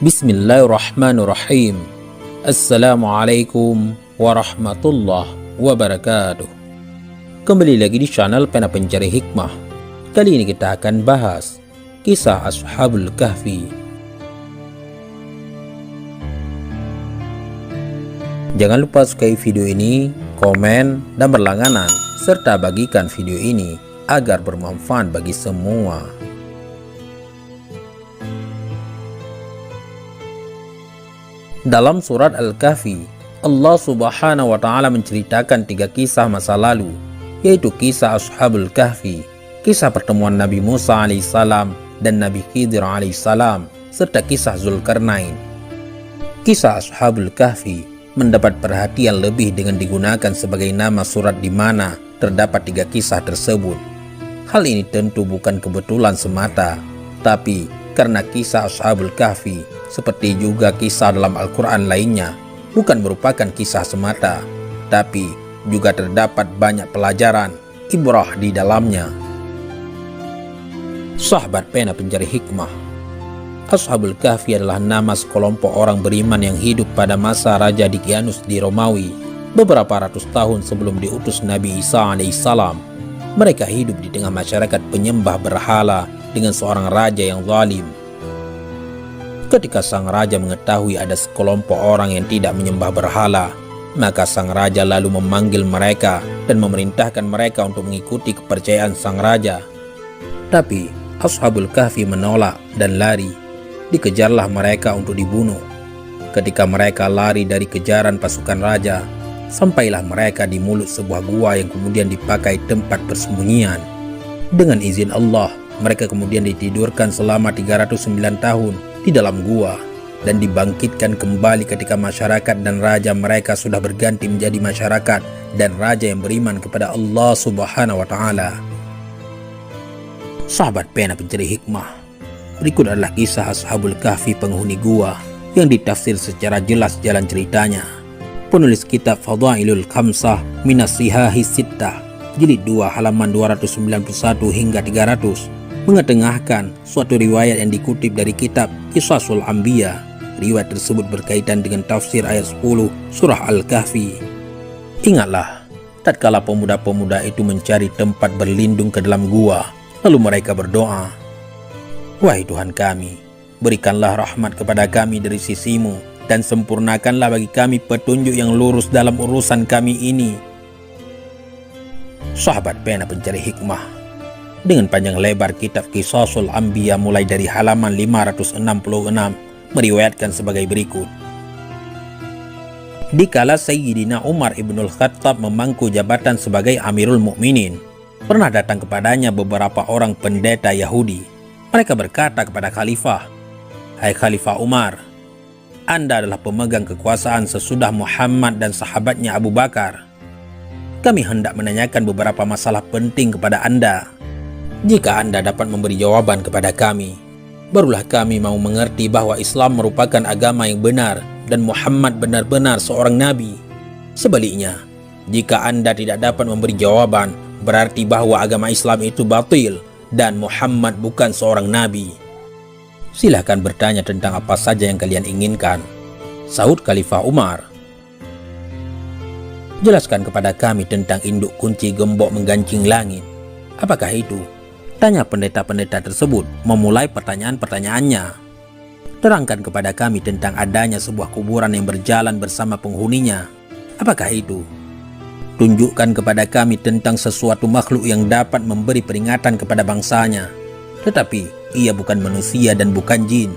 Bismillahirrahmanirrahim. Assalamualaikum warahmatullahi wabarakatuh. Kembali lagi di channel Pena Pencari Hikmah. Kali ini kita akan bahas kisah Ashabul Kahfi. Jangan lupa sukai video ini, komen, dan berlangganan, serta bagikan video ini agar bermanfaat bagi semua. Dalam surat Al-Kahfi, Allah Subhanahu wa Ta'ala menceritakan 3 kisah masa lalu, yaitu kisah Ashabul Kahfi, kisah pertemuan Nabi Musa alaihissalam dan Nabi Khidir alaihissalam, serta kisah Zulkarnain. Kisah Ashabul Kahfi mendapat perhatian lebih dengan digunakan sebagai nama surat di mana terdapat 3 kisah tersebut. Hal ini tentu bukan kebetulan semata, tapi karena kisah Ashabul Kahfi seperti juga kisah dalam Al-Quran lainnya bukan merupakan kisah semata, tapi juga terdapat banyak pelajaran ibrah di dalamnya. Sahabat Pena Pencari Hikmah, Ashabul Kahfi adalah nama sekelompok orang beriman yang hidup pada masa Raja Dikianus di Romawi beberapa ratus tahun sebelum diutus Nabi Isa alaihissalam. Mereka hidup di tengah masyarakat penyembah berhala dengan seorang raja yang zalim. Ketika sang raja mengetahui ada sekelompok orang yang tidak menyembah berhala, maka sang raja lalu memanggil mereka dan memerintahkan mereka untuk mengikuti kepercayaan sang raja. Tapi Ashabul Kahfi menolak dan lari. Dikejarlah mereka untuk dibunuh. Ketika mereka lari dari kejaran pasukan raja, sampailah mereka di mulut sebuah gua yang kemudian dipakai tempat persembunyian. Dengan izin Allah, mereka kemudian ditidurkan selama 309 tahun di dalam gua dan dibangkitkan kembali ketika masyarakat dan raja mereka sudah berganti menjadi masyarakat dan raja yang beriman kepada Allah Subhanahu wa Ta'ala. Sahabat Pena Pencari Hikmah, berikut adalah kisah Ashabul Kahfi penghuni gua yang ditafsir secara jelas jalan ceritanya. Penulis kitab Fadailul Khamsah Minas Sihahi Sittah jilid 2 halaman 291 hingga 300 mengetengahkan suatu riwayat yang dikutip dari kitab Qisasul Anbiya. Riwayat tersebut berkaitan dengan tafsir ayat 10 surah Al-Kahfi. Ingatlah, tatkala pemuda-pemuda itu mencari tempat berlindung ke dalam gua, lalu mereka berdoa, "Wahai Tuhan kami, berikanlah rahmat kepada kami dari sisimu, dan sempurnakanlah bagi kami petunjuk yang lurus dalam urusan kami ini." Sahabat Pena Pencari Hikmah, dengan panjang lebar kitab Qisasul Anbiya mulai dari halaman 566 meriwayatkan sebagai berikut. Dikala Sayyidina Umar ibnul Khattab memangku jabatan sebagai Amirul Mukminin, pernah datang kepadanya beberapa orang pendeta Yahudi. Mereka berkata kepada Khalifah, "Hai Khalifah Umar, Anda adalah pemegang kekuasaan sesudah Muhammad dan sahabatnya Abu Bakar. Kami hendak menanyakan beberapa masalah penting kepada Anda. Jika Anda dapat memberi jawaban kepada kami, barulah kami mau mengerti bahwa Islam merupakan agama yang benar dan Muhammad benar-benar seorang nabi. Sebaliknya, jika Anda tidak dapat memberi jawaban, berarti bahwa agama Islam itu batil dan Muhammad bukan seorang nabi. Silahkan bertanya tentang apa saja yang kalian inginkan," sahut Khalifah Umar. "Jelaskan kepada kami tentang induk kunci gembok menggancing langit. Apakah itu?" tanya pendeta-pendeta tersebut memulai pertanyaan-pertanyaannya. "Terangkan kepada kami tentang adanya sebuah kuburan yang berjalan bersama penghuninya. Apakah itu?" "Tunjukkan kepada kami tentang sesuatu makhluk yang dapat memberi peringatan kepada bangsanya, tetapi ia bukan manusia dan bukan jin.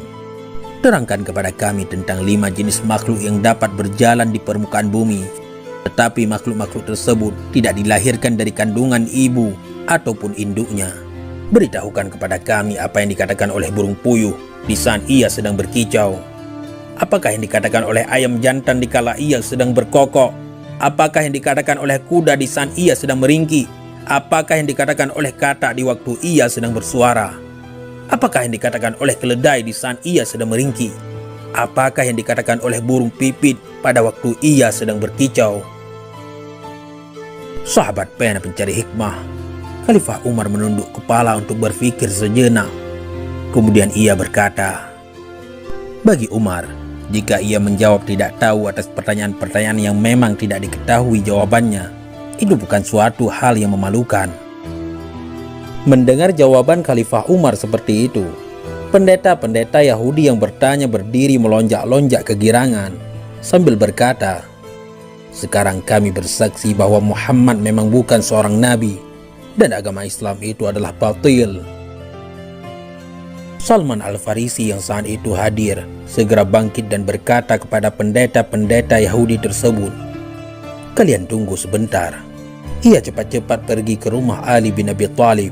Terangkan kepada kami tentang 5 jenis makhluk yang dapat berjalan di permukaan bumi, tetapi makhluk-makhluk tersebut tidak dilahirkan dari kandungan ibu ataupun induknya. Beritahukan kepada kami apa yang dikatakan oleh burung puyuh di saat ia sedang berkicau. Apakah yang dikatakan oleh ayam jantan dikala ia sedang berkokok? Apakah yang dikatakan oleh kuda di saat ia sedang meringki? Apakah yang dikatakan oleh katak di waktu ia sedang bersuara? Apakah yang dikatakan oleh keledai di saat ia sedang meringki? Apakah yang dikatakan oleh burung pipit pada waktu ia sedang berkicau?" Sahabat Pena Pencari Hikmah, Khalifah Umar menunduk kepala untuk berpikir sejenak. Kemudian ia berkata, Bagi Umar, jika ia menjawab tidak tahu atas pertanyaan-pertanyaan yang memang tidak diketahui jawabannya, itu bukan suatu hal yang memalukan. Mendengar jawaban Khalifah Umar seperti itu, pendeta-pendeta Yahudi yang bertanya berdiri melonjak-lonjak kegirangan sambil berkata, "Sekarang kami bersaksi bahwa Muhammad memang bukan seorang nabi dan agama Islam itu adalah batil." Salman Al-Farisi yang saat itu hadir segera bangkit dan berkata kepada pendeta-pendeta Yahudi tersebut, "Kalian tunggu sebentar." Ia cepat-cepat pergi ke rumah Ali bin Abi Thalib.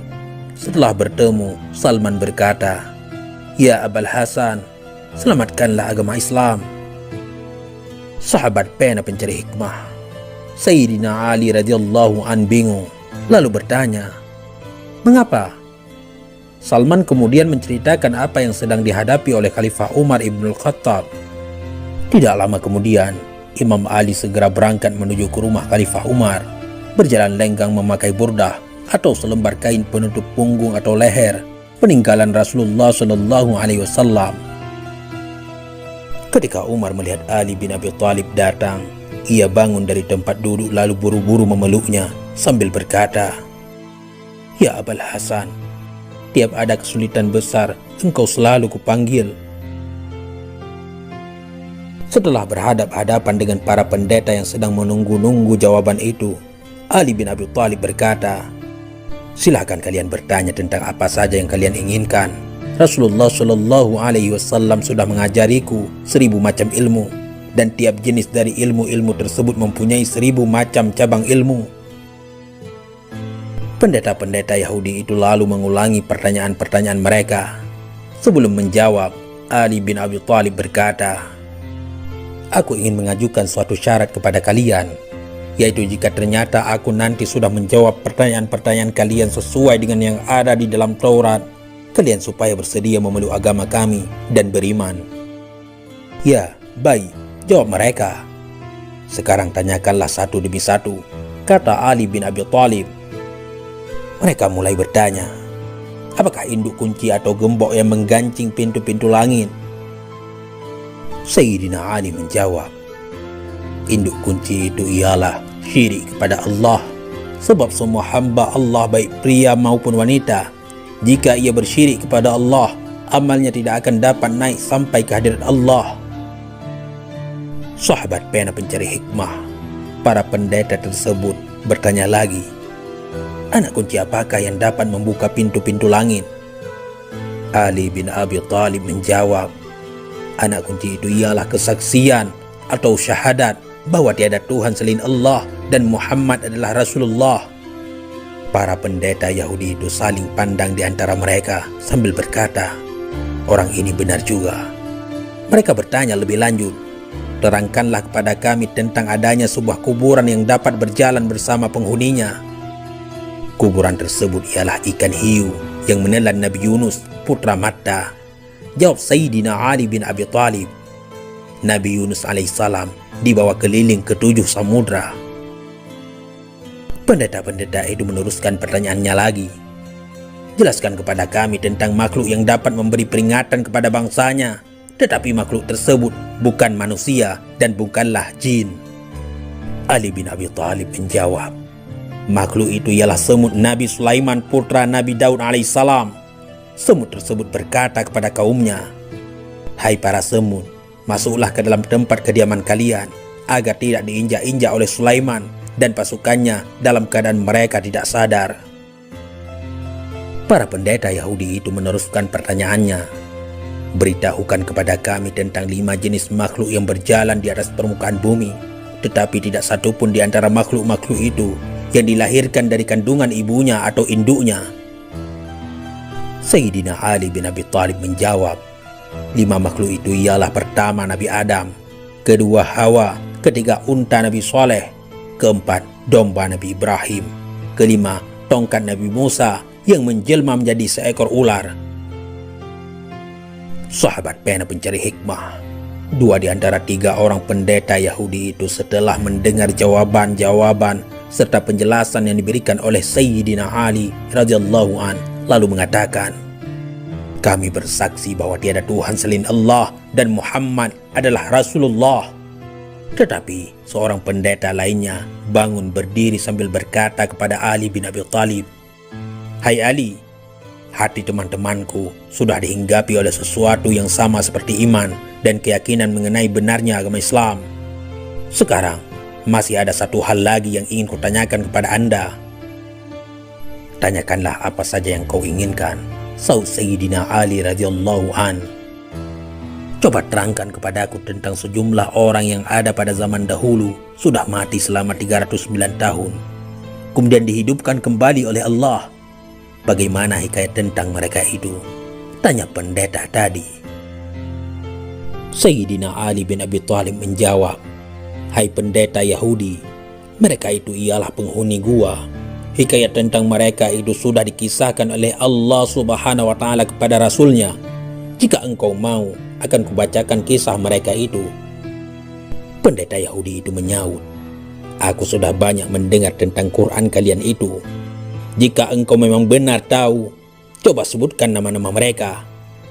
Setelah bertemu, Salman berkata, "Ya Abul Hasan, selamatkanlah agama Islam." Sahabat pena pencari hikmah Sayyidina Ali radhiyallahu an bingung, lalu bertanya, "Mengapa?" Salman kemudian menceritakan apa yang sedang dihadapi oleh Khalifah Umar ibn Khattab. Tidak lama kemudian, Imam Ali segera berangkat menuju ke rumah Khalifah Umar, berjalan lenggang memakai burdah atau selembar kain penutup punggung atau leher peninggalan Rasulullah Shallallahu Alaihi Wasallam. Ketika Umar melihat Ali bin Abi Thalib datang, ia bangun dari tempat duduk lalu buru-buru memeluknya sambil berkata, "Ya Abul Hasan, tiap ada kesulitan besar, engkau selalu kupanggil." Setelah berhadap-hadapan dengan para pendeta yang sedang menunggu-nunggu jawaban itu, Ali bin Abi Thalib berkata, "Silahkan kalian bertanya tentang apa saja yang kalian inginkan. Rasulullah Shallallahu Alaihi Wasallam sudah mengajariku 1000 macam ilmu, dan tiap jenis dari ilmu-ilmu tersebut mempunyai 1000 macam cabang ilmu." Pendeta-pendeta Yahudi itu lalu mengulangi pertanyaan-pertanyaan mereka. Sebelum menjawab, Ali bin Abi Thalib berkata, "Aku ingin mengajukan suatu syarat kepada kalian, yaitu jika ternyata aku nanti sudah menjawab pertanyaan-pertanyaan kalian sesuai dengan yang ada di dalam Taurat, kalian supaya bersedia memeluk agama kami dan beriman." "Ya, baik," jawab mereka. "Sekarang tanyakanlah satu demi satu," kata Ali bin Abi Thalib. Mereka mulai bertanya, "Apakah induk kunci atau gembok yang menggancing pintu-pintu langit?" Sayyidina Ali menjawab, "Induk kunci itu ialah syirik kepada Allah. Sebab semua hamba Allah baik pria maupun wanita, jika ia bersyirik kepada Allah, amalnya tidak akan dapat naik sampai ke hadirat Allah." Sahabat pena pencari hikmah, para pendeta tersebut bertanya lagi, "Anak kunci apakah yang dapat membuka pintu-pintu langit?" Ali bin Abi Thalib menjawab, "Anak kunci itu ialah kesaksian atau syahadat bahwa tiada Tuhan selain Allah dan Muhammad adalah Rasulullah." Para pendeta Yahudi itu saling pandang di antara mereka sambil berkata, "Orang ini benar juga." Mereka bertanya lebih lanjut, "Terangkanlah kepada kami tentang adanya sebuah kuburan yang dapat berjalan bersama penghuninya." "Kuburan tersebut ialah ikan hiu yang menelan Nabi Yunus, putra Matta," jawab Sayyidina Ali bin Abi Thalib. Nabi Yunus alaihissalam dibawa keliling ke 7 samudra. Pendeta-pendeta itu meneruskan pertanyaannya lagi, "Jelaskan kepada kami tentang makhluk yang dapat memberi peringatan kepada bangsanya, tetapi makhluk tersebut bukan manusia dan bukanlah jin." Ali bin Abi Thalib menjawab, "Makhluk itu ialah semut Nabi Sulaiman putra Nabi Daud alaihissalam." Semut tersebut berkata kepada kaumnya, "Hai para semut, masuklah ke dalam tempat kediaman kalian, agar tidak diinjak-injak oleh Sulaiman dan pasukannya dalam keadaan mereka tidak sadar." Para pendeta Yahudi itu meneruskan pertanyaannya, "Beritahukan kepada kami tentang 5 jenis makhluk yang berjalan di atas permukaan bumi, tetapi tidak satupun di antara makhluk-makhluk itu yang dilahirkan dari kandungan ibunya atau induknya." Sayyidina Ali bin Abi Thalib menjawab, 5 makhluk itu ialah: pertama Nabi Adam, kedua Hawa, ketiga unta Nabi Saleh, keempat domba Nabi Ibrahim, kelima tongkat Nabi Musa yang menjelma menjadi seekor ular. Sahabat pena pencari hikmah, 2 di antara 3 orang pendeta Yahudi itu setelah mendengar jawaban-jawaban serta penjelasan yang diberikan oleh Sayyidina Ali radhiyallahu an, lalu mengatakan, Kami bersaksi bahwa tiada Tuhan selain Allah dan Muhammad adalah Rasulullah. Tetapi seorang pendeta lainnya bangun berdiri sambil berkata kepada Ali bin Abi Thalib, "Hai Ali, hati teman-temanku sudah dihinggapi oleh sesuatu yang sama seperti iman dan keyakinan mengenai benarnya agama Islam. Sekarang masih ada satu hal lagi yang ingin kutanyakan kepada Anda." "Tanyakanlah apa saja yang kau inginkan," sahut Sayyidina Ali radhiyallahu an. "Coba terangkan kepadaku tentang sejumlah orang yang ada pada zaman dahulu sudah mati selama 309 tahun, kemudian dihidupkan kembali oleh Allah. Bagaimana hikayat tentang mereka itu?" tanya pendeta tadi. Sayyidina Ali bin Abi Thalib menjawab, "Hai pendeta Yahudi, mereka itu ialah penghuni gua. Hikayat tentang mereka itu sudah dikisahkan oleh Allah Subhanahu wa Ta'ala kepada Rasulnya. Jika engkau mau, akan kubacakan kisah mereka itu." Pendeta Yahudi itu menyaut, "Aku sudah banyak mendengar tentang Quran kalian itu. Jika engkau memang benar tahu, coba sebutkan nama-nama mereka,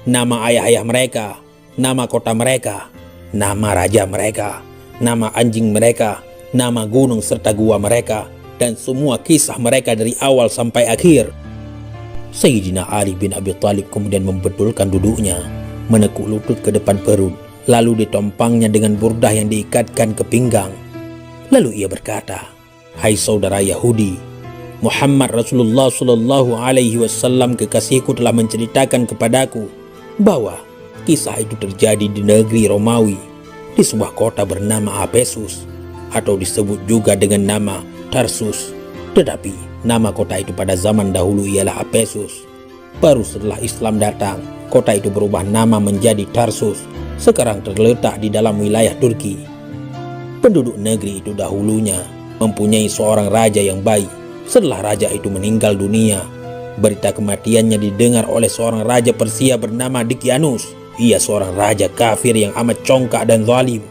nama ayah-ayah mereka, nama kota mereka, nama raja mereka, nama anjing mereka, nama gunung serta gua mereka, dan semua kisah mereka dari awal sampai akhir." Sayyidina Ali bin Abi Thalib kemudian membetulkan duduknya, menekuk lutut ke depan perut, lalu ditompangnya dengan burdah yang diikatkan ke pinggang. Lalu ia berkata, "Hai saudara Yahudi, Muhammad Rasulullah Sallallahu Alaihi Wasallam kekasihku telah menceritakan kepadaku bahwa kisah itu terjadi di negeri Romawi, di sebuah kota bernama Apesus, atau disebut juga dengan nama Tarsus. Tetapi nama kota itu pada zaman dahulu ialah Apesus. Baru setelah Islam datang, kota itu berubah nama menjadi Tarsus. Sekarang terletak di dalam wilayah Turki. Penduduk negeri itu dahulunya mempunyai seorang raja yang baik. Setelah raja itu meninggal dunia, berita kematiannya didengar oleh seorang raja Persia bernama Dicyanus. Ia seorang raja kafir yang amat congkak dan zalim.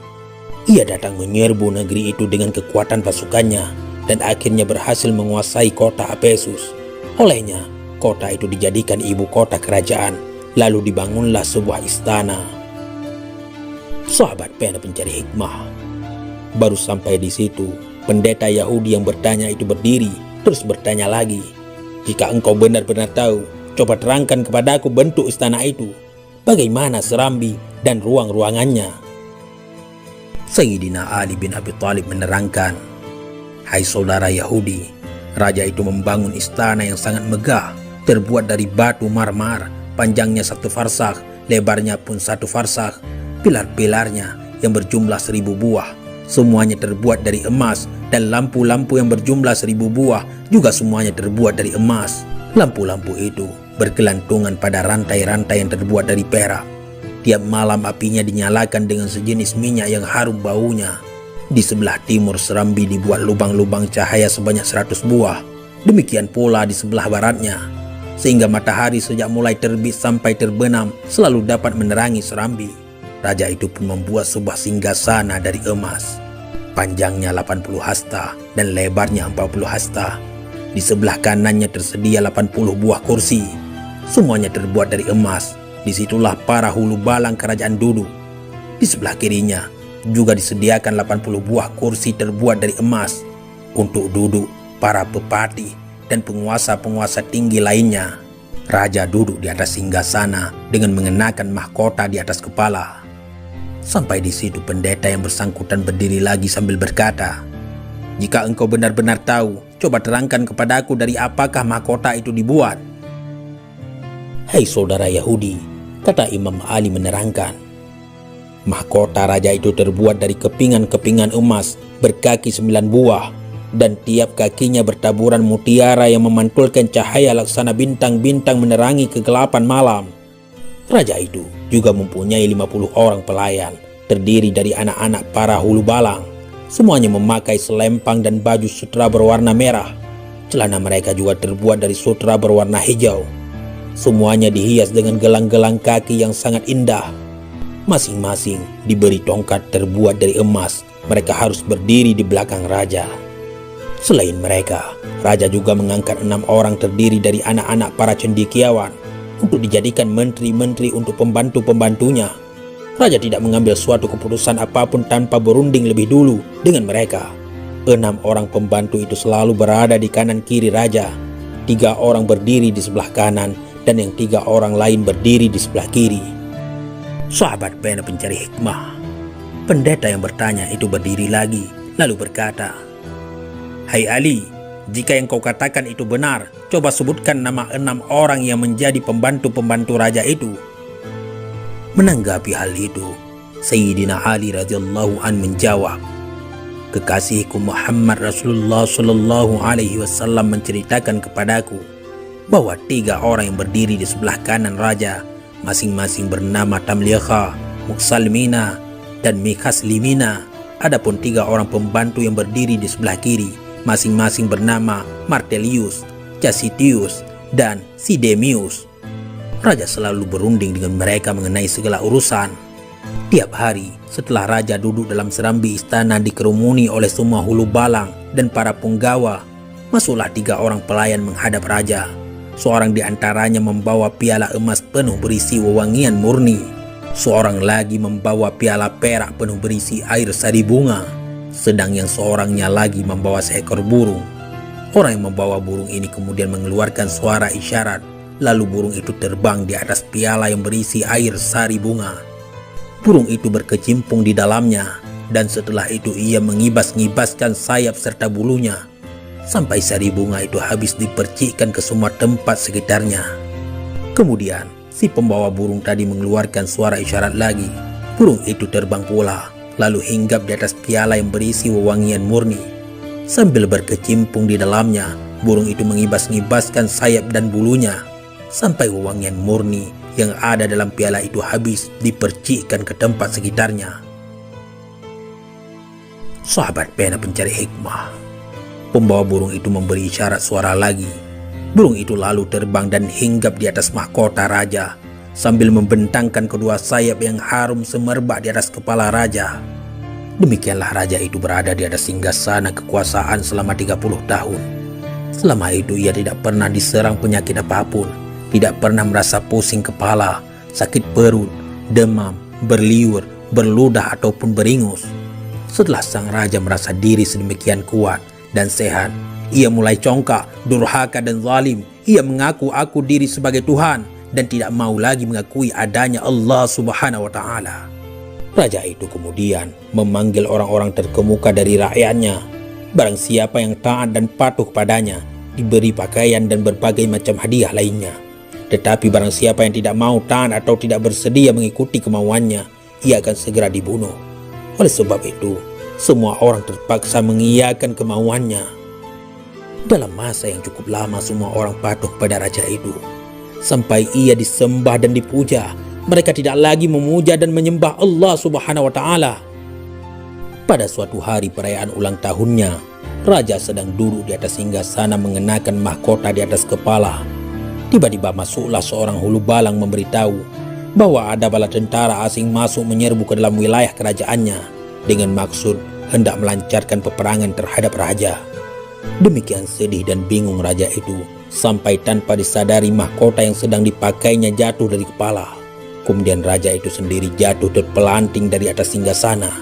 Ia datang menyerbu negeri itu dengan kekuatan pasukannya dan akhirnya berhasil menguasai kota Apesus. Olehnya, kota itu dijadikan ibu kota kerajaan, lalu dibangunlah sebuah istana. Sahabat pena pencari hikmah, baru sampai di situ, pendeta Yahudi yang bertanya itu berdiri, terus bertanya lagi, "Jika engkau benar-benar tahu, coba terangkan kepadaku bentuk istana itu. Bagaimana serambi dan ruang-ruangannya?" Sayyidina Ali bin Abi Thalib menerangkan, "Hai saudara Yahudi, raja itu membangun istana yang sangat megah, terbuat dari batu marmar, panjangnya 1 farsakh, lebarnya pun 1 farsakh. Pilar-pilarnya yang berjumlah 1000 buah, semuanya terbuat dari emas, dan lampu-lampu yang berjumlah 1000 buah juga semuanya terbuat dari emas. Lampu-lampu itu bergelantungan pada rantai-rantai yang terbuat dari perak. Tiap malam apinya dinyalakan dengan sejenis minyak yang harum baunya. Di sebelah timur serambi dibuat lubang-lubang cahaya sebanyak 100 buah. Demikian pula di sebelah baratnya, sehingga matahari sejak mulai terbit sampai terbenam selalu dapat menerangi serambi. Raja itu pun membuat sebuah singgasana dari emas. Panjangnya 80 hasta dan lebarnya 40 hasta. Di sebelah kanannya tersedia 80 buah kursi. Semuanya terbuat dari emas. Disitulah para hulu balang kerajaan duduk. Di sebelah kirinya juga disediakan 80 buah kursi terbuat dari emas untuk duduk para bupati dan penguasa-penguasa tinggi lainnya. Raja duduk di atas singgasana dengan mengenakan mahkota di atas kepala. Sampai di situ pendeta yang bersangkutan berdiri lagi sambil berkata, "Jika engkau benar-benar tahu, coba terangkan kepadaku dari apakah mahkota itu dibuat." "Hai saudara Yahudi," kata Imam Ali menerangkan, "mahkota raja itu terbuat dari kepingan-kepingan emas berkaki 9 buah, dan tiap kakinya bertaburan mutiara yang memantulkan cahaya laksana bintang-bintang menerangi kegelapan malam. Raja itu juga mempunyai 50 orang pelayan, terdiri dari anak-anak para hulu balang. Semuanya memakai selempang dan baju sutra berwarna merah. Celana mereka juga terbuat dari sutra berwarna hijau. Semuanya dihias dengan gelang-gelang kaki yang sangat indah. Masing-masing diberi tongkat terbuat dari emas. Mereka harus berdiri di belakang raja. Selain mereka, raja juga mengangkat 6 orang terdiri dari anak-anak para cendekiawan. untuk dijadikan menteri-menteri untuk pembantu-pembantunya. Raja tidak mengambil suatu keputusan apapun tanpa berunding lebih dulu dengan mereka. 6 orang pembantu itu selalu berada di kanan kiri raja. 3 orang berdiri di sebelah kanan dan yang 3 orang lain berdiri di sebelah kiri. Sahabat pena pencari hikmah. Pendeta yang bertanya itu berdiri lagi lalu berkata, "Hai Ali, jika yang kau katakan itu benar, coba sebutkan nama 6 orang yang menjadi pembantu-pembantu raja itu." Menanggapi hal itu, Sayyidina Ali radhiyallahu an menjawab, "Kekasihku Muhammad Rasulullah sallallahu alaihi wasallam menceritakan kepadaku bahwa 3 orang yang berdiri di sebelah kanan raja masing-masing bernama Tamliha, Muksalmina, dan Mikaslimina. Adapun 3 orang pembantu yang berdiri di sebelah kiri masing-masing bernama Martelius, Casitius, dan Sidemius. Raja selalu berunding dengan mereka mengenai segala urusan. Tiap hari setelah raja duduk dalam serambi istana dikerumuni oleh semua hulu balang dan para punggawa, masuklah 3 orang pelayan menghadap raja. Seorang di antaranya membawa piala emas penuh berisi wewangian murni. Seorang lagi membawa piala perak penuh berisi air sari bunga. Sedang yang seorangnya lagi membawa seekor burung. Orang yang membawa burung ini kemudian mengeluarkan suara isyarat. Lalu burung itu terbang di atas piala yang berisi air sari bunga. Burung itu berkecimpung di dalamnya, dan setelah itu ia mengibas-ngibaskan sayap serta bulunya, sampai sari bunga itu habis dipercikkan ke semua tempat sekitarnya. Kemudian, si pembawa burung tadi mengeluarkan suara isyarat lagi. Burung itu terbang pula, lalu hinggap di atas piala yang berisi wewangian murni. Sambil berkecimpung di dalamnya, burung itu mengibas-ngibaskan sayap dan bulunya, sampai wewangian murni yang ada dalam piala itu habis dipercikkan ke tempat sekitarnya. Sahabat pena pencari hikmah. Pembawa burung itu memberi isyarat suara lagi. Burung itu lalu terbang dan hinggap di atas mahkota raja, sambil membentangkan kedua sayap yang harum semerbak di atas kepala raja. Demikianlah raja itu berada di atas singgasana kekuasaan selama 30 tahun. Selama itu ia tidak pernah diserang penyakit apapun. Tidak pernah merasa pusing kepala, sakit perut, demam, berliur, berludah ataupun beringus. Setelah sang raja merasa diri sedemikian kuat dan sehat, ia mulai congkak, durhaka dan zalim. Ia mengaku diri sebagai Tuhan dan tidak mau lagi mengakui adanya Allah Subhanahu wa Ta'ala. Raja itu kemudian memanggil orang-orang terkemuka dari rakyatnya. Barang siapa yang taat dan patuh padanya, diberi pakaian dan berbagai macam hadiah lainnya. Tetapi barang siapa yang tidak mau taat atau tidak bersedia mengikuti kemauannya, ia akan segera dibunuh. Oleh sebab itu, semua orang terpaksa mengiyakan kemauannya. Dalam masa yang cukup lama semua orang patuh pada raja itu. Sampai ia disembah dan dipuja, mereka tidak lagi memuja dan menyembah Allah Subhanahu wa Ta'ala. Pada suatu hari perayaan ulang tahunnya, raja sedang duduk di atas singgasana mengenakan mahkota di atas kepala. Tiba-tiba masuklah seorang hulu balang memberitahu bahwa ada bala tentara asing masuk menyerbu ke dalam wilayah kerajaannya dengan maksud hendak melancarkan peperangan terhadap raja. Demikian sedih dan bingung raja itu sampai tanpa disadari mahkota yang sedang dipakainya jatuh dari kepala. Kemudian raja itu sendiri jatuh terpelanting dari atas singgasana.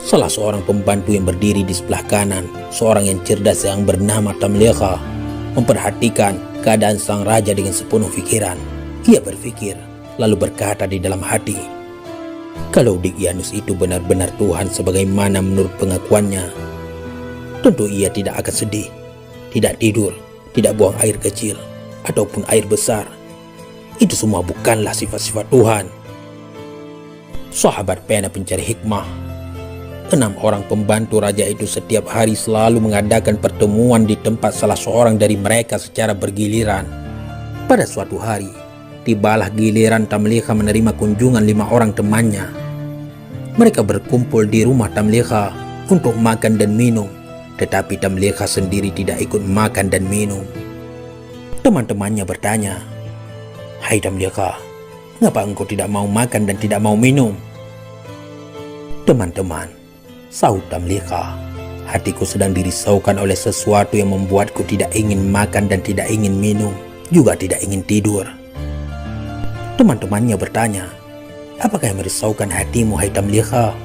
Salah seorang pembantu yang berdiri di sebelah kanan, seorang yang cerdas yang bernama Tamliha, memperhatikan keadaan sang raja dengan sepenuh pikiran. Ia berpikir, lalu berkata di dalam hati, kalau Degyanus itu benar-benar Tuhan sebagaimana menurut pengakuannya, tentu ia tidak akan sedih, tidak tidur, tidak buang air kecil, ataupun air besar. Itu semua bukanlah sifat-sifat Tuhan. Sahabat pena pencari hikmah. 6 orang pembantu raja itu setiap hari selalu mengadakan pertemuan di tempat salah seorang dari mereka secara bergiliran. Pada suatu hari, tibalah giliran Tamliha menerima kunjungan 5 orang temannya. Mereka berkumpul di rumah Tamliha untuk makan dan minum, tetapi Tamliha sendiri tidak ikut makan dan minum. Teman-temannya bertanya, "Hai Tamliha, mengapa engkau tidak mau makan dan tidak mau minum?" "Teman-teman," sahut Tamliha, "hatiku sedang dirisaukan oleh sesuatu yang membuatku tidak ingin makan dan tidak ingin minum, juga tidak ingin tidur. Teman-temannya bertanya, apakah yang merisaukan hatimu, hai Tamliha?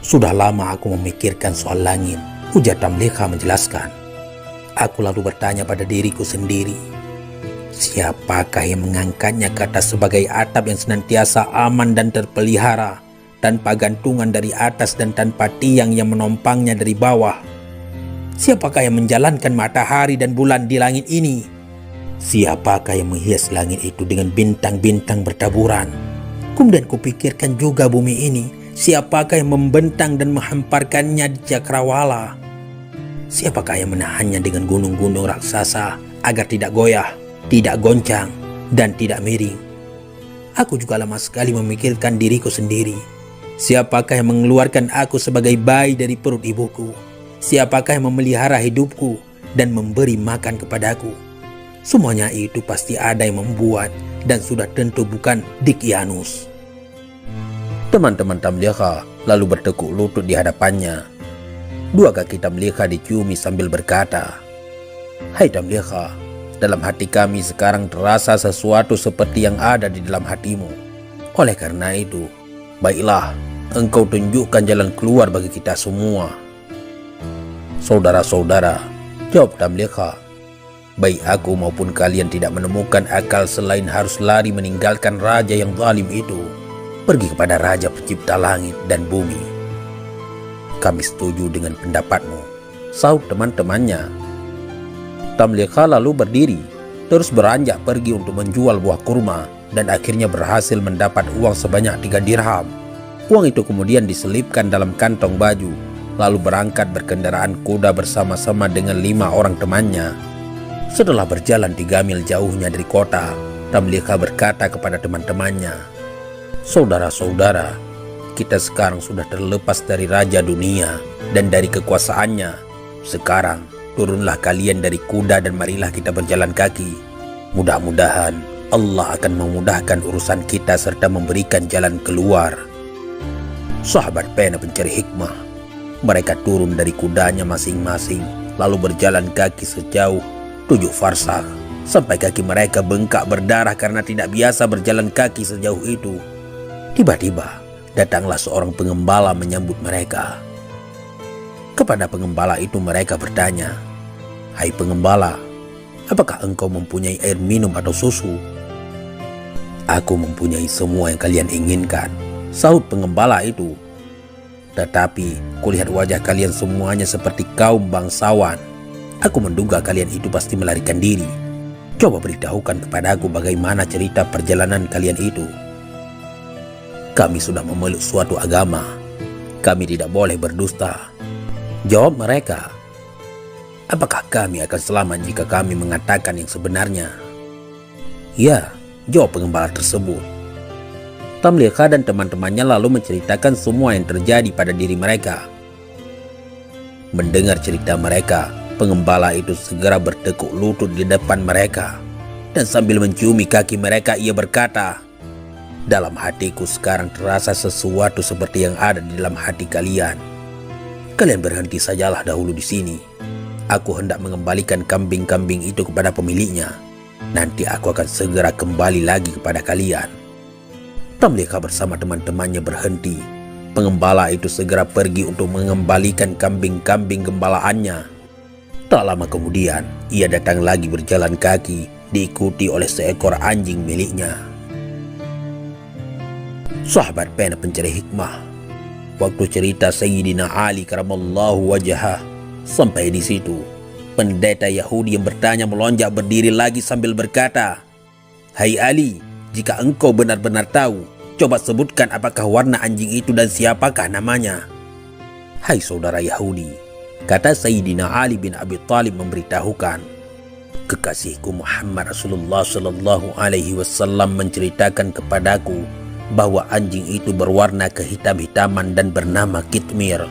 Sudah lama aku memikirkan soal langit, ujar Tamliha menjelaskan. Aku lalu bertanya pada diriku sendiri, siapakah yang mengangkatnya ke atas sebagai atap yang senantiasa aman dan terpelihara, tanpa gantungan dari atas dan tanpa tiang yang menompangnya dari bawah? Siapakah yang menjalankan matahari dan bulan di langit ini? Siapakah yang menghias langit itu dengan bintang-bintang bertaburan? Kemudian kupikirkan juga bumi ini, siapakah yang membentang dan menghamparkannya di cakrawala? Siapakah yang menahannya dengan gunung-gunung raksasa agar tidak goyah, tidak goncang, dan tidak miring? Aku juga lama sekali memikirkan diriku sendiri. Siapakah yang mengeluarkan aku sebagai bayi dari perut ibuku? Siapakah yang memelihara hidupku dan memberi makan kepadaku? Semuanya itu pasti ada yang membuat, dan sudah tentu bukan Dikyanus. Teman-teman Tamliha lalu bertekuk lutut di hadapannya. Dua kaki Tamliha diciumi sambil berkata, hai Tamliha, dalam hati kami sekarang terasa sesuatu seperti yang ada di dalam hatimu. Oleh karena itu, baiklah, engkau tunjukkan jalan keluar bagi kita semua. Saudara-saudara, jawab Tamliha, baik aku maupun kalian tidak menemukan akal selain harus lari meninggalkan raja yang zalim itu, pergi kepada raja pencipta langit dan bumi. Kami setuju dengan pendapatmu, sahut teman-temannya. Tamliha lalu berdiri, terus beranjak pergi untuk menjual buah kurma, dan akhirnya berhasil mendapat uang sebanyak 3 dirham. Uang itu kemudian diselipkan dalam kantong baju, lalu berangkat berkendaraan kuda bersama-sama dengan 5 orang temannya. Setelah berjalan 3 mil jauhnya dari kota, Tamliha berkata kepada teman-temannya, saudara-saudara, kita sekarang sudah terlepas dari raja dunia dan dari kekuasaannya. Sekarang turunlah kalian dari kuda dan marilah kita berjalan kaki. Mudah-mudahan Allah akan memudahkan urusan kita serta memberikan jalan keluar. Sahabat pena pencari hikmah, mereka turun dari kudanya masing-masing, lalu berjalan kaki sejauh 7 farsakh, sampai kaki mereka bengkak berdarah karena tidak biasa berjalan kaki sejauh itu. Tiba-tiba datanglah seorang pengembala menyambut mereka. Kepada pengembala itu mereka bertanya, hai pengembala, apakah engkau mempunyai air minum atau susu? Aku mempunyai semua yang kalian inginkan, sahut pengembala itu. Tetapi kulihat wajah kalian semuanya seperti kaum bangsawan. Aku menduga kalian itu pasti melarikan diri. Coba beritahukan kepadaku bagaimana cerita perjalanan kalian itu. Kami sudah memeluk suatu agama. Kami tidak boleh berdusta, jawab mereka. Apakah kami akan selamat jika kami mengatakan yang sebenarnya? Ya, jawab pengembala tersebut. Tamliha dan teman-temannya lalu menceritakan semua yang terjadi pada diri mereka. Mendengar cerita mereka, pengembala itu segera bertekuk lutut di depan mereka, dan sambil menciumi kaki mereka ia berkata, dalam hatiku sekarang terasa sesuatu seperti yang ada di dalam hati kalian. Kalian berhenti sajalah dahulu di sini. Aku hendak mengembalikan kambing-kambing itu kepada pemiliknya. Nanti aku akan segera kembali lagi kepada kalian. Tamliha bersama teman-temannya berhenti. Pengembala itu segera pergi untuk mengembalikan kambing-kambing gembalaannya. Tak lama kemudian, ia datang lagi berjalan kaki, diikuti oleh seekor anjing miliknya. Sahabat pena pencari hikmah, waktu cerita Sayyidina Ali karamallahu wajhah sampai di situ, pendeta Yahudi yang bertanya melonjak berdiri lagi sambil berkata, hai Ali, jika engkau benar-benar tahu, coba sebutkan apakah warna anjing itu dan siapakah namanya. Hai saudara Yahudi, kata Sayyidina Ali bin Abi Thalib memberitahukan, kekasihku Muhammad Rasulullah Sallallahu Alaihi Wasallam menceritakan kepadaku bahwa anjing itu berwarna kehitam-hitaman dan bernama Kitmir.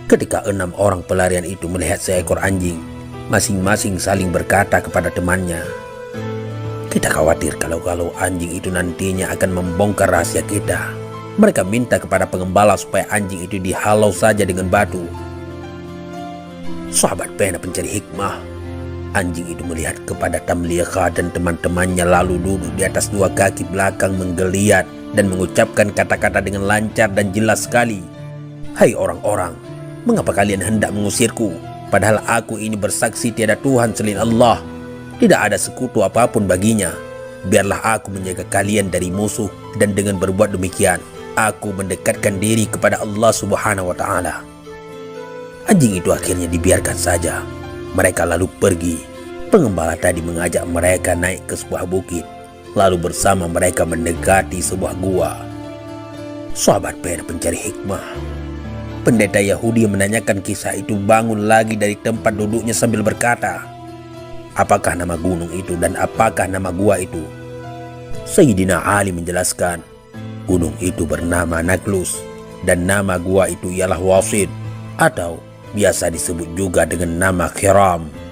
Ketika 6 orang pelarian itu melihat seekor anjing, masing-masing saling berkata kepada temannya, kita khawatir kalau anjing itu nantinya akan membongkar rahasia kita. Mereka minta kepada pengembala supaya anjing itu dihalau saja dengan batu. Sahabat pena pencari hikmah, Anjing itu melihat kepada Tamliha dan teman-temannya lalu duduk di atas dua kaki belakang menggeliat dan mengucapkan kata-kata dengan lancar dan jelas sekali. Hai orang-orang, mengapa kalian hendak mengusirku? Padahal aku ini bersaksi tiada Tuhan selain Allah. Tidak ada sekutu apapun baginya. Biarlah aku menjaga kalian dari musuh, dan dengan berbuat demikian, aku mendekatkan diri kepada Allah Subhanahu wa Ta'ala. Anjing itu akhirnya dibiarkan saja. Mereka lalu pergi. Pengembala tadi mengajak mereka naik ke sebuah bukit, lalu bersama mereka mendekati sebuah gua. Sahabat pena pencari hikmah, pendeta Yahudi yang menanyakan kisah itu bangun lagi dari tempat duduknya sambil berkata, apakah nama gunung itu dan apakah nama gua itu? Sayyidina Ali menjelaskan, gunung itu bernama Naglus dan nama gua itu ialah Wasid, atau biasa disebut juga dengan nama Khiram.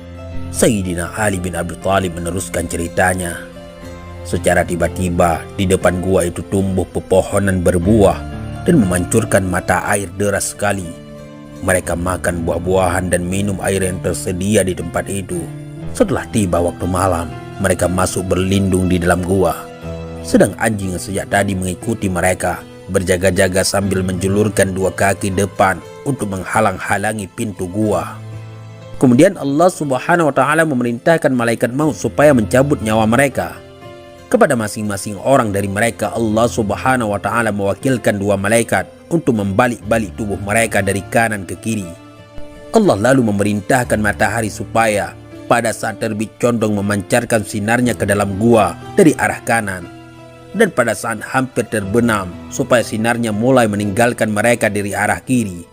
Sayyidina Ali bin Abi Thalib meneruskan ceritanya. Secara tiba-tiba di depan gua itu tumbuh pepohonan berbuah dan memancurkan mata air deras sekali. Mereka makan buah-buahan dan minum air yang tersedia di tempat itu. Setelah tiba waktu malam, mereka masuk berlindung di dalam gua. Sedang anjing yang sejak tadi mengikuti mereka berjaga-jaga sambil menjulurkan dua kaki depan untuk menghalang-halangi pintu gua. Kemudian Allah Subhanahu wa Ta'ala memerintahkan malaikat maut supaya mencabut nyawa mereka. Kepada masing-masing orang dari mereka, Allah Subhanahu wa Ta'ala mewakilkan dua malaikat untuk membalik-balik tubuh mereka dari kanan ke kiri. Allah lalu memerintahkan matahari supaya pada saat terbit condong memancarkan sinarnya ke dalam gua dari arah kanan, dan pada saat hampir terbenam supaya sinarnya mulai meninggalkan mereka dari arah kiri.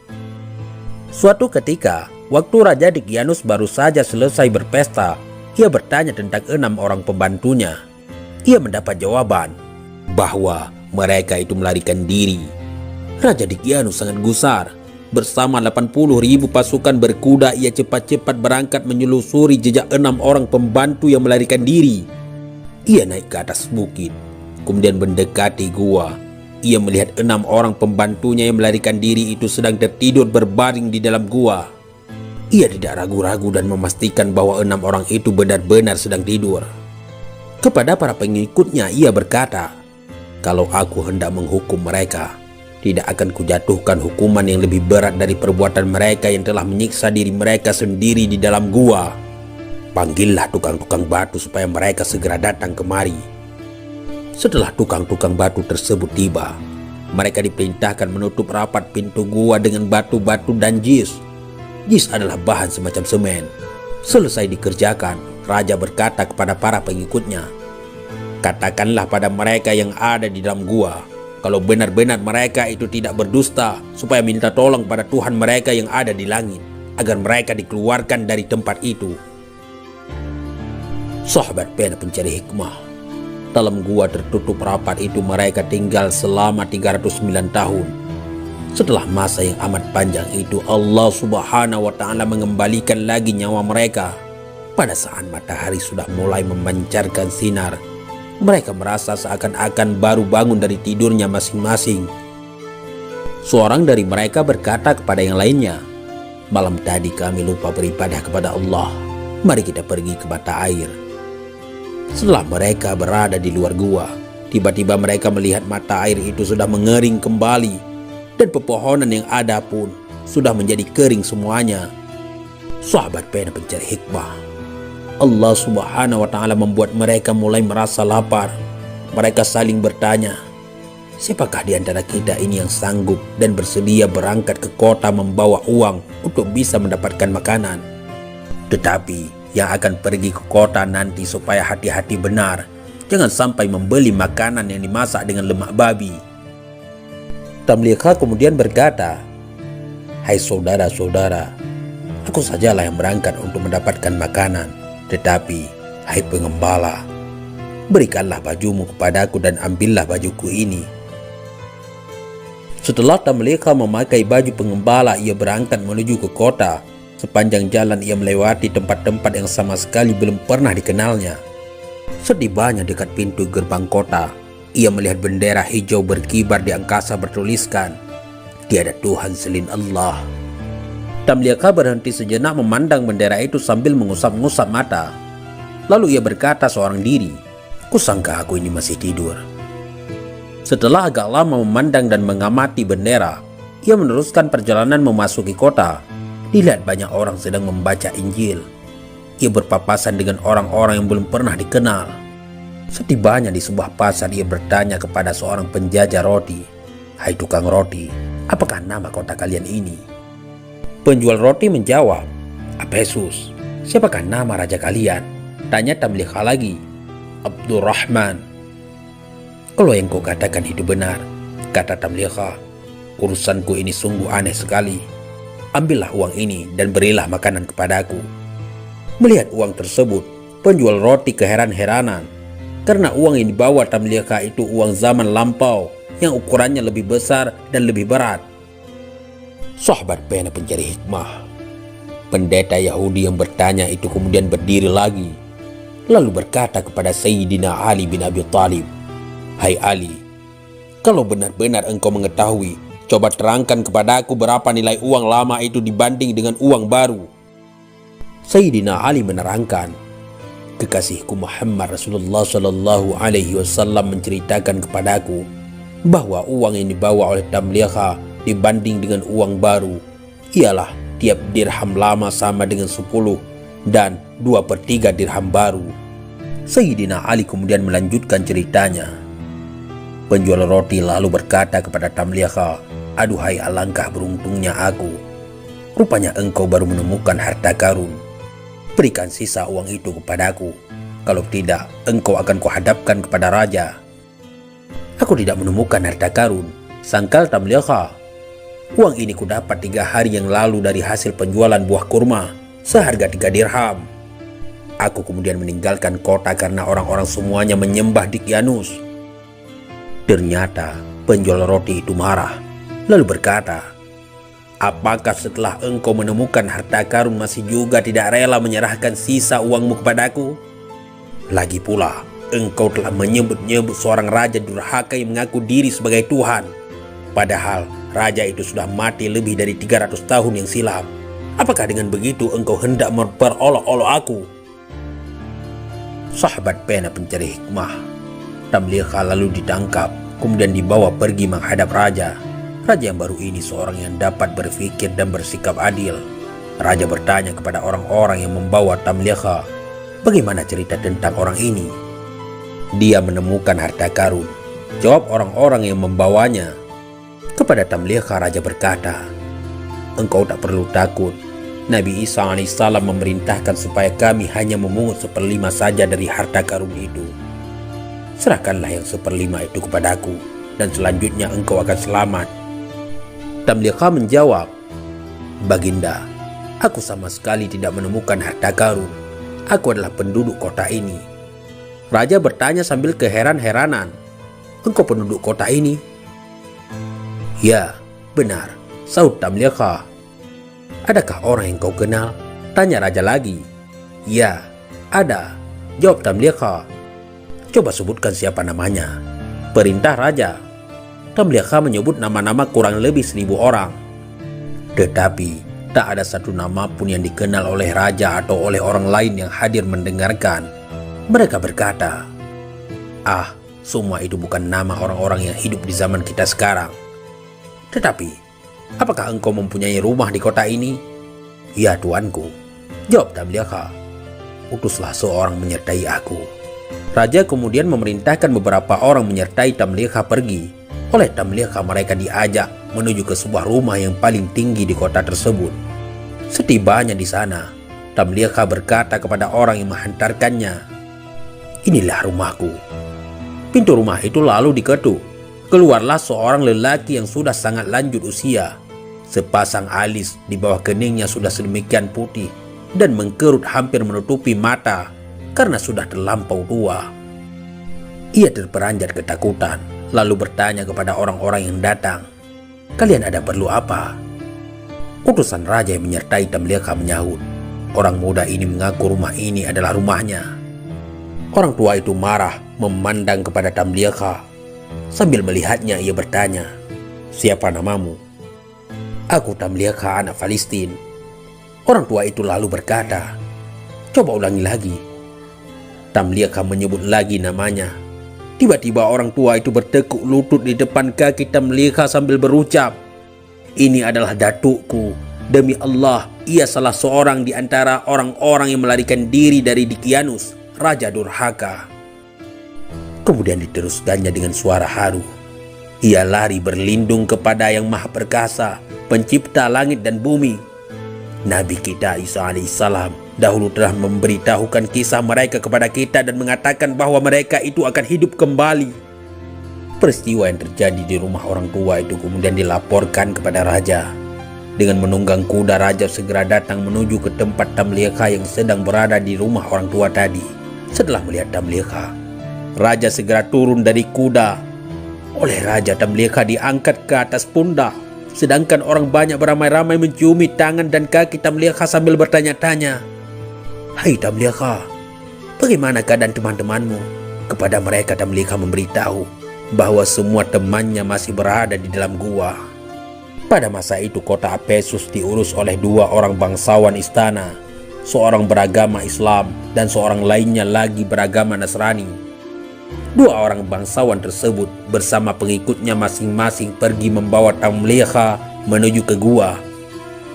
Suatu ketika, waktu Raja Dicyanus baru saja selesai berpesta, ia bertanya tentang 6 orang pembantunya. Ia mendapat jawaban bahwa mereka itu melarikan diri. Raja Dicyanus sangat gusar. Bersama 80.000 pasukan berkuda, ia cepat-cepat berangkat menyelusuri jejak 6 orang pembantu yang melarikan diri. Ia naik ke atas bukit, kemudian mendekati gua. Ia melihat 6 orang pembantunya yang melarikan diri itu sedang tertidur berbaring di dalam gua. Ia tidak ragu-ragu dan memastikan bahwa 6 orang itu benar-benar sedang tidur. Kepada para pengikutnya ia berkata, kalau aku hendak menghukum mereka, tidak akan kujatuhkan hukuman yang lebih berat dari perbuatan mereka yang telah menyiksa diri mereka sendiri di dalam gua. Panggillah tukang-tukang batu supaya mereka segera datang kemari. Setelah tukang-tukang batu tersebut tiba, mereka diperintahkan menutup rapat pintu gua dengan batu-batu dan jis. Jis adalah bahan semacam semen. Selesai dikerjakan, raja berkata kepada para pengikutnya, katakanlah pada mereka yang ada di dalam gua, kalau benar-benar mereka itu tidak berdusta, supaya minta tolong pada Tuhan mereka yang ada di langit, agar mereka dikeluarkan dari tempat itu. Sahabat pena pencari hikmah, dalam gua tertutup rapat itu mereka tinggal selama 309 tahun. Setelah masa yang amat panjang itu, Allah Subhanahu wa Ta'ala mengembalikan lagi nyawa mereka. Pada saat matahari sudah mulai memancarkan sinar, mereka merasa seakan-akan baru bangun dari tidurnya masing-masing. Seorang dari mereka berkata kepada yang lainnya, malam tadi kami lupa beribadah kepada Allah. Mari kita pergi ke mata air. Setelah mereka berada di luar gua, tiba-tiba mereka melihat mata air itu sudah mengering kembali, dan pepohonan yang ada pun sudah menjadi kering semuanya. Sahabat pena pencari hikmah, Allah Subhanahu wa Ta'ala membuat mereka mulai merasa lapar. Mereka saling bertanya, siapakah di antara kita ini yang sanggup dan bersedia berangkat ke kota membawa uang untuk bisa mendapatkan makanan? Tetapi yang akan pergi ke kota nanti supaya hati-hati benar, jangan sampai membeli makanan yang dimasak dengan lemak babi. Tamliha kemudian berkata, hai saudara-saudara, aku sajalah yang berangkat untuk mendapatkan makanan. Tetapi, hai pengembala, berikanlah bajumu kepadaku dan ambillah bajuku ini. Setelah Tamliha memakai baju pengembala, ia berangkat menuju ke kota. Sepanjang jalan ia melewati tempat-tempat yang sama sekali belum pernah dikenalnya. Setibanya dekat pintu gerbang kota, ia melihat bendera hijau berkibar di angkasa bertuliskan, tiada Tuhan selain Allah. Tamliha berhenti sejenak memandang bendera itu sambil mengusap-ngusap mata. Lalu ia berkata seorang diri, "Kusangka aku ini masih tidur." Setelah agak lama memandang dan mengamati bendera, ia meneruskan perjalanan memasuki kota. Dilihat banyak orang sedang membaca Injil. Ia berpapasan dengan orang-orang yang belum pernah dikenal. Setibanya di sebuah pasar, ia bertanya kepada seorang penjajah roti, "Hai tukang roti, apakah nama kota kalian ini?" Penjual roti menjawab, "Apesus." "Siapakah nama raja kalian?" tanya Tamliha lagi. "Abdurrahman." "Kalau yang kau katakan itu benar," kata Tamliha, "urusanku ini sungguh aneh sekali. Ambillah uang ini dan berilah makanan kepadaku." Melihat uang tersebut, penjual roti keheran-heranan, karena uang yang dibawa Tamliha itu uang zaman lampau yang ukurannya lebih besar dan lebih berat. Sahabat pena pencari hikmah, pendeta Yahudi yang bertanya itu kemudian berdiri lagi, lalu berkata kepada Sayyidina Ali bin Abi Thalib, "Hai Ali, kalau benar-benar engkau mengetahui, coba terangkan kepadaku berapa nilai uang lama itu dibanding dengan uang baru." Sayyidina Ali menerangkan, "Kekasihku Muhammad Rasulullah Shallallahu Alaihi Wasallam menceritakan kepadaku bahwa uang yang dibawa oleh Tamliha dibanding dengan uang baru ialah tiap dirham lama sama dengan 10 dan 2/3 dirham baru." Sayyidina Ali kemudian melanjutkan ceritanya. Penjual roti lalu berkata kepada Tamliha, "Aduhai, alangkah beruntungnya aku. Rupanya engkau baru menemukan harta karun. Berikan sisa uang itu kepadaku. Kalau tidak, engkau akan kuhadapkan kepada raja." "Aku tidak menemukan harta karun," sangkal Tamliha. "Uang ini kudapat 3 hari yang lalu dari hasil penjualan buah kurma seharga 3 dirham. Aku kemudian meninggalkan kota karena orang-orang semuanya menyembah Dikyanus." Ternyata penjual roti itu marah, lalu berkata, "Apakah setelah engkau menemukan harta karun masih juga tidak rela menyerahkan sisa uangmu kepadaku? Lagi pula, engkau telah menyebut-nyebut seorang raja durhaka yang mengaku diri sebagai Tuhan. Padahal raja itu sudah mati lebih dari 300 tahun yang silam. Apakah dengan begitu engkau hendak memperolok-olok aku?" Sahabat pena pencari hikmah, Tamliha lalu ditangkap, kemudian dibawa pergi menghadap raja. Raja yang baru ini seorang yang dapat berpikir dan bersikap adil. Raja bertanya kepada orang-orang yang membawa Tamliha, "Bagaimana cerita tentang orang ini?" "Dia menemukan harta karun," jawab orang-orang yang membawanya. Kepada Tamliha raja berkata, "Engkau tak perlu takut. Nabi Isa alaihissalam memerintahkan supaya kami hanya memungut 1/5 saja dari harta karun itu. Serahkanlah yang 1/5 itu kepadaku, dan selanjutnya engkau akan selamat." Tamliha menjawab, "Baginda, aku sama sekali tidak menemukan harta karun. Aku adalah penduduk kota ini." Raja bertanya sambil keheran-heranan, "Engkau penduduk kota ini?" "Ya, benar," sahut Tamliha. "Adakah orang yang kau kenal?" tanya raja lagi. "Ya, ada," jawab Tamliha. "Coba sebutkan siapa namanya," perintah raja. Tamliha menyebut nama-nama kurang lebih 1000 orang. Tetapi tak ada satu nama pun yang dikenal oleh raja atau oleh orang lain yang hadir mendengarkan. Mereka berkata, "Ah, semua itu bukan nama orang-orang yang hidup di zaman kita sekarang." "Tetapi, apakah engkau mempunyai rumah di kota ini?" "Ya, tuanku," jawab Tamliha. "Utuslah seorang menyertai aku." Raja kemudian memerintahkan beberapa orang menyertai Tamliha pergi. Oleh Tamliha mereka diajak menuju ke sebuah rumah yang paling tinggi di kota tersebut. Setibanya di sana, Tamliha berkata kepada orang yang menghantarkannya, "Inilah rumahku." Pintu rumah itu lalu diketuk. Keluarlah seorang lelaki yang sudah sangat lanjut usia. Sepasang alis di bawah keningnya sudah sedemikian putih dan mengkerut hampir menutupi mata karena sudah terlampau tua. Ia terperanjat ketakutan, lalu bertanya kepada orang-orang yang datang, "Kalian ada perlu apa?" Utusan raja yang menyertai Tamliha menyahut, "Orang muda ini mengaku rumah ini adalah rumahnya." Orang tua itu marah memandang kepada Tamliha. Sambil melihatnya ia bertanya, "Siapa namamu?" "Aku Tamliha, anak Palestin," Orang tua itu lalu berkata, "Coba ulangi lagi." Tamliha menyebut lagi namanya. Tiba-tiba orang tua itu bertekuk lutut di depan kaki Tamliha sambil berucap, "Ini adalah datukku. Demi Allah, ia salah seorang di antara orang-orang yang melarikan diri dari Dicyanus, Raja Durhaka." Kemudian diteruskannya dengan suara haru, "Ia lari berlindung kepada Yang Maha Perkasa, Pencipta langit dan bumi. Nabi kita Isa alaihissalam dahulu telah memberitahukan kisah mereka kepada kita dan mengatakan bahwa mereka itu akan hidup kembali." Peristiwa yang terjadi di rumah orang tua itu kemudian dilaporkan kepada raja. Dengan menunggang kuda, raja segera datang menuju ke tempat Tamliha yang sedang berada di rumah orang tua tadi. Setelah melihat Tamliha, raja segera turun dari kuda. Oleh raja, Tamliha diangkat ke atas pundak, sedangkan orang banyak beramai-ramai menciumi tangan dan kaki Tamliha sambil bertanya-tanya, "Hai Tamliha, bagaimana keadaan teman-temanmu?" Kepada mereka Tamliha memberitahu bahwa semua temannya masih berada di dalam gua. Pada masa itu kota Apesus diurus oleh dua orang bangsawan istana, seorang beragama Islam dan seorang lainnya lagi beragama Nasrani. Dua orang bangsawan tersebut bersama pengikutnya masing-masing pergi membawa Tamliha menuju ke gua.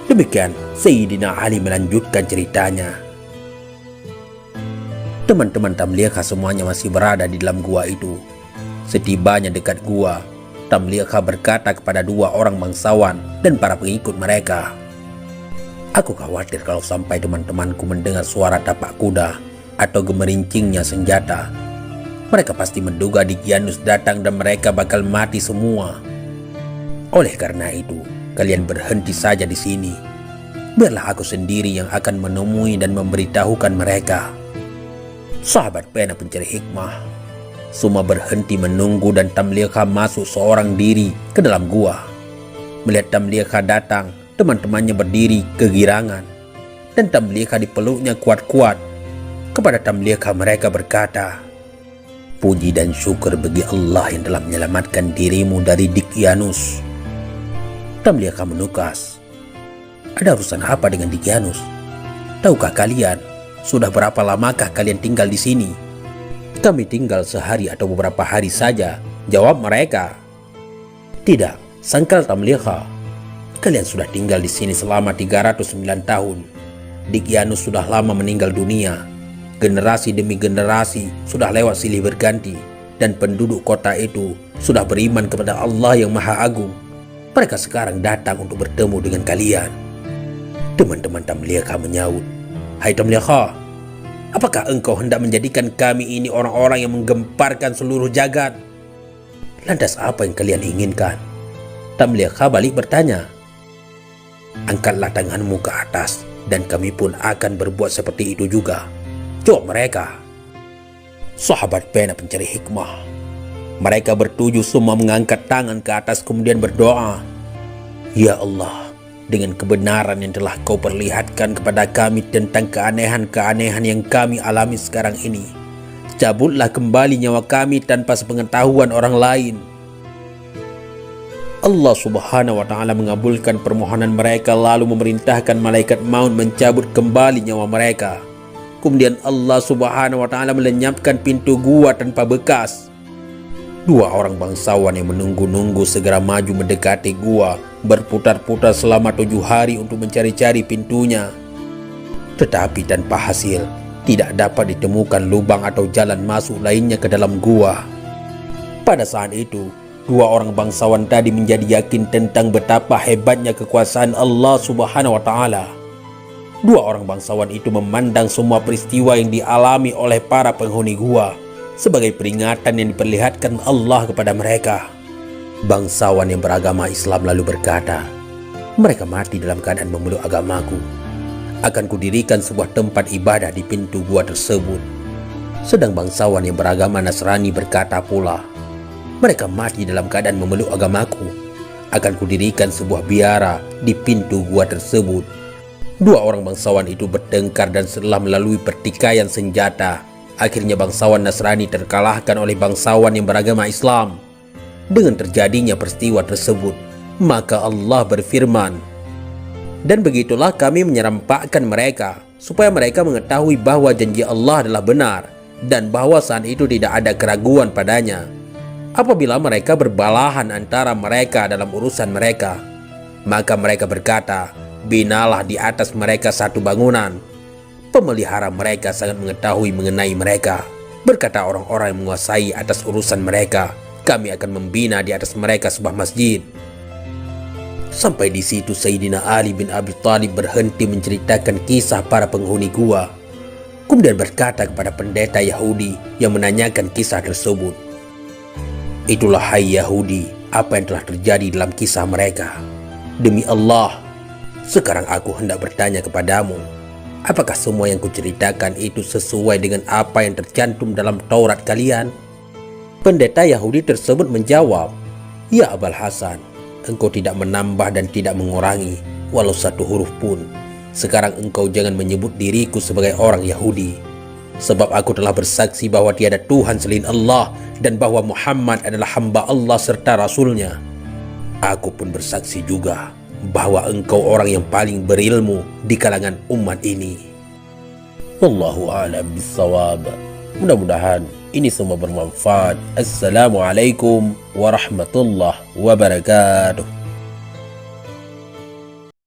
Demikian Sayyidina Ali melanjutkan ceritanya. Teman-teman Tamliha semuanya masih berada di dalam gua itu. Setibanya dekat gua, Tamliha berkata kepada dua orang bangsawan dan para pengikut mereka, "Aku khawatir kalau sampai teman-temanku mendengar suara tapak kuda atau gemerincingnya senjata. Mereka pasti menduga Dicyanus datang dan mereka bakal mati semua. Oleh karena itu, kalian berhenti saja di sini. Biarlah aku sendiri yang akan menemui dan memberitahukan mereka." Sahabat pena pencari hikmah semua berhenti menunggu dan Tamliha masuk seorang diri ke dalam gua. Melihat Tamliha datang, teman-temannya berdiri kegirangan dan Tamliha dipeluknya kuat-kuat. Kepada Tamliha mereka berkata, "Puji dan syukur bagi Allah yang telah menyelamatkan dirimu dari Dicyanus." Tamliha menukas, "Ada urusan apa dengan Dicyanus? Tahukah kalian sudah berapa lamakah kalian tinggal di sini?" "Kami tinggal sehari atau beberapa hari saja," jawab mereka. "Tidak," sangkal Tamliha. "Kalian sudah tinggal di sini selama 309 tahun. Dicyanus sudah lama meninggal dunia. Generasi demi generasi sudah lewat silih berganti dan penduduk kota itu sudah beriman kepada Allah yang Maha Agung. Mereka sekarang datang untuk bertemu dengan kalian." Teman-teman Tamliha menyaut, "Hai Tamliha, apakah engkau hendak menjadikan kami ini orang-orang yang menggemparkan seluruh jagat? Lantas apa yang kalian inginkan?" Tamliha balik bertanya, "Angkatlah tanganmu ke atas dan kami pun akan berbuat seperti itu juga," jawab mereka. Sahabat pena pencari hikmah, mereka bertujuh semua mengangkat tangan ke atas kemudian berdoa, "Ya Allah, dengan kebenaran yang telah Kau perlihatkan kepada kami tentang keanehan-keanehan yang kami alami sekarang ini, cabutlah kembali nyawa kami tanpa sepengetahuan orang lain." Allah Subhanahu wa Ta'ala mengabulkan permohonan mereka lalu memerintahkan malaikat maut mencabut kembali nyawa mereka. Kemudian Allah Subhanahu wa Ta'ala melenyapkan pintu gua tanpa bekas. Dua orang bangsawan yang menunggu-nunggu segera maju mendekati gua, berputar-putar selama 7 hari untuk mencari-cari pintunya. Tetapi tanpa hasil, tidak dapat ditemukan lubang atau jalan masuk lainnya ke dalam gua. Pada saat itu, dua orang bangsawan tadi menjadi yakin tentang betapa hebatnya kekuasaan Allah Subhanahu wa Ta'ala. Dua orang bangsawan itu memandang semua peristiwa yang dialami oleh para penghuni gua sebagai peringatan yang diperlihatkan Allah kepada mereka. Bangsawan yang beragama Islam lalu berkata, "Mereka mati dalam keadaan memeluk agamaku. Akan kudirikan sebuah tempat ibadah di pintu gua tersebut." Sedang bangsawan yang beragama Nasrani berkata pula, "Mereka mati dalam keadaan memeluk agamaku. Akan kudirikan sebuah biara di pintu gua tersebut." Dua orang bangsawan itu bertengkar dan setelah melalui pertikaian senjata, akhirnya bangsawan Nasrani terkalahkan oleh bangsawan yang beragama Islam. Dengan terjadinya peristiwa tersebut, maka Allah berfirman, Dan begitulah kami menyerampakkan mereka, supaya mereka mengetahui bahwa janji Allah adalah benar, dan bahwa saat itu tidak ada keraguan padanya. Apabila mereka berbalahan antara mereka dalam urusan mereka, maka mereka berkata, binalah di atas mereka satu bangunan. Pemelihara mereka sangat mengetahui mengenai mereka. Berkata orang-orang yang menguasai atas urusan mereka, kami akan membina di atas mereka sebuah masjid. Sampai di situ Sayyidina Ali bin Abi Thalib berhenti menceritakan kisah para penghuni gua. Kemudian berkata kepada pendeta Yahudi yang menanyakan kisah tersebut, itulah hai Yahudi, apa yang telah terjadi dalam kisah mereka. Demi Allah, sekarang aku hendak bertanya kepadamu, apakah semua yang kuceritakan itu sesuai dengan apa yang tercantum dalam Taurat kalian? Pendeta Yahudi tersebut menjawab, ya Abul Hasan, engkau tidak menambah dan tidak mengurangi walau satu huruf pun. Sekarang engkau jangan menyebut diriku sebagai orang Yahudi, sebab aku telah bersaksi bahwa tiada Tuhan selain Allah dan bahwa Muhammad adalah hamba Allah serta Rasulnya. Aku pun bersaksi juga bahwa engkau orang yang paling berilmu di kalangan umat ini. Wallahu a'lam bissawab. Mudah-mudahan ini semua bermanfaat. Assalamualaikum warahmatullahi wabarakatuh.